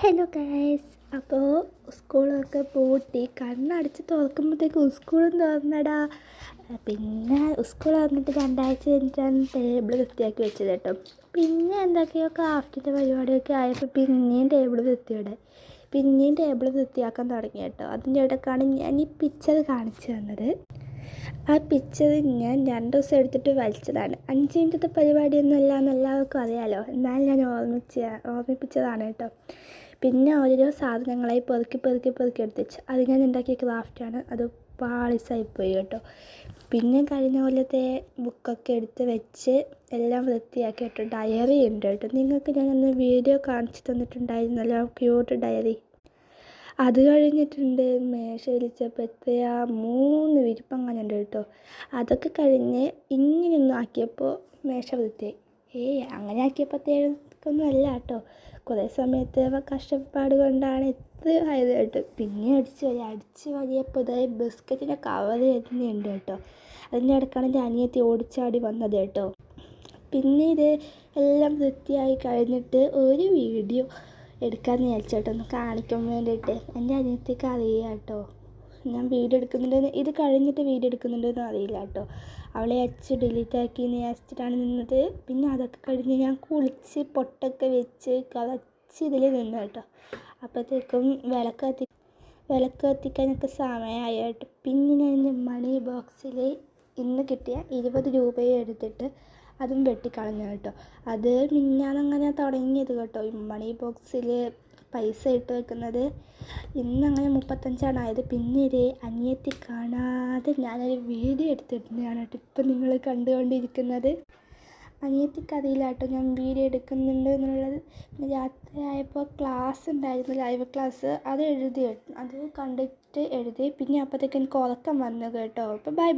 Hello guys, അപ്പോൾ സ്കൂളൊക്കെ പൂട്ടി കണ്ണടച്ച് തുറക്കുമ്പോഴത്തേക്കും സ്കൂളും തുറന്നടാ. പിന്നെ സ്കൂൾ തുറന്നിട്ട് 2 ആഴ്ച കഴിഞ്ഞിട്ടാണ് ടേബിൾ വൃത്തിയാക്കി വെച്ചത് കേട്ടോ. പിന്നെ എന്തൊക്കെയോ ക്രാഫ്റ്റിൻ്റെ പരിപാടിയൊക്കെ ആയപ്പോൾ പിന്നെയും ടേബിൾ വൃത്തിയാക്കാൻ തുടങ്ങി കേട്ടോ. അതിൻ്റെ ഇടയ്ക്കാണ് ഞാൻ ഈ പിക്ചർ കാണിച്ചു തന്നത്. ആ പിക്ചർ ഞാൻ 2 ദിവസം എടുത്തിട്ട് വലിച്ചതാണ്. 5 മിനിറ്റത്തെ പരിപാടിയൊന്നും അല്ല എന്ന് എല്ലാവർക്കും അറിയാമല്ലോ, എന്നാലും ഞാൻ ഓർമ്മിപ്പിച്ചതാണ് കേട്ടോ. പിന്നെ ഓരോ സാധനങ്ങളായി പെറുക്കി എടുത്ത് വെച്ചു. അത് ഞാൻ ഉണ്ടാക്കിയ ക്രാഫ്റ്റാണ്. അത് പാളിസായിപ്പോയി കേട്ടോ. പിന്നെ കഴിഞ്ഞ കൊല്ലത്തെ ബുക്കൊക്കെ എടുത്ത് വെച്ച് എല്ലാം വൃത്തിയാക്കി കേട്ടോ. ഡയറി ഉണ്ട് കേട്ടോ. നിങ്ങൾക്ക് ഞാനൊന്ന് വീഡിയോ കാണിച്ചു തന്നിട്ടുണ്ടായിരുന്നല്ലോ, ക്യൂട്ട് ഡയറി. അത് കഴിഞ്ഞിട്ടുണ്ട്. മേശ വിരിച്ചപ്പോൾ 3 വിരിപ്പങ്ങനെ ഉണ്ട് കേട്ടോ. അതൊക്കെ കഴിഞ്ഞ് ഇങ്ങനെയൊന്നും ആക്കിയപ്പോൾ മേശ വൃത്തിയായി. അങ്ങനെ ആക്കിയപ്പോഴത്തേക്കൊന്നും അല്ല കേട്ടോ. കുറേ സമയത്ത് കഷ്ടപ്പാട് കൊണ്ടാണ് ഇത്ര ആയത് കേട്ടോ. പിന്നെ അടിച്ച് വലിയപ്പോൾ ഇതായി ബിസ്ക്കറ്റിൻ്റെ കവർ തന്നെയുണ്ട് കേട്ടോ. അതിൻ്റെ ഇടയ്ക്കാണ് എൻ്റെ അനിയത്തി ഓടിച്ചാടി വന്നത് കേട്ടോ. പിന്നെ ഇത് എല്ലാം വൃത്തിയായി കഴിഞ്ഞിട്ട് ഒരു വീഡിയോ എടുക്കാമെന്ന് വിചാരിച്ചോട്ടോ, ഒന്ന് കാണിക്കാൻ വേണ്ടിയിട്ട്. എൻ്റെ അനിയത്തിക്ക് അറിയാം കേട്ടോ ഞാൻ വീഡിയോ എടുക്കുന്നുണ്ടെന്ന്. ഇത് കഴിഞ്ഞിട്ട് വീഡിയോ എടുക്കുന്നുണ്ടെന്ന് അറിയില്ല കേട്ടോ. അവളെ ഡിലീറ്റ് ആക്കി വിചാരിച്ചിട്ടാണ് നിന്നത്. പിന്നെ അതൊക്കെ കഴിഞ്ഞ് ഞാൻ കുളിച്ച് പൊട്ടൊക്കെ വെച്ച് കളച്ച് ഇതിൽ നിന്നു കേട്ടോ. അപ്പോഴത്തേക്കും വിളക്ക് കത്തിക്കാനൊക്കെ സമയമായി കേട്ടോ. പിന്നെ ഞാൻ എൻ്റെ മണി ബോക്സിൽ ഇന്ന് കിട്ടിയ 20 രൂപയെ എടുത്തിട്ട് അതും വെട്ടിക്കളഞ്ഞു കേട്ടോ. അത് മിഞ്ഞാന്നങ്ങനെ തുടങ്ങിയത് കേട്ടോ. ഈ മണി ബോക്സിൽ പൈസ ഇട്ട് വെക്കുന്നത് ഇന്നങ്ങനെ 35 ആയത്. പിന്നെ ഒരു അനിയത്തി കാണാതെ ഞാനൊരു വീഡിയോ എടുത്തിട്ടുണ്ടാണ് കേട്ടോ ഇപ്പം നിങ്ങൾ കണ്ടുകൊണ്ടിരിക്കുന്നത്. അനിയത്തിക്കറിയില്ല കേട്ടോ ഞാൻ വീഡിയോ എടുക്കുന്നുണ്ട് എന്നുള്ളത്. പിന്നെ രാത്രി ആയപ്പോൾ ക്ലാസ് ഉണ്ടായിരുന്നു, ലൈവ് ക്ലാസ്. അത് കണ്ടിട്ട് എഴുതി. പിന്നെ അപ്പോഴത്തേക്ക് എനിക്ക് ഉറക്കം വന്നു കേട്ടോ. അപ്പോൾ ബൈ.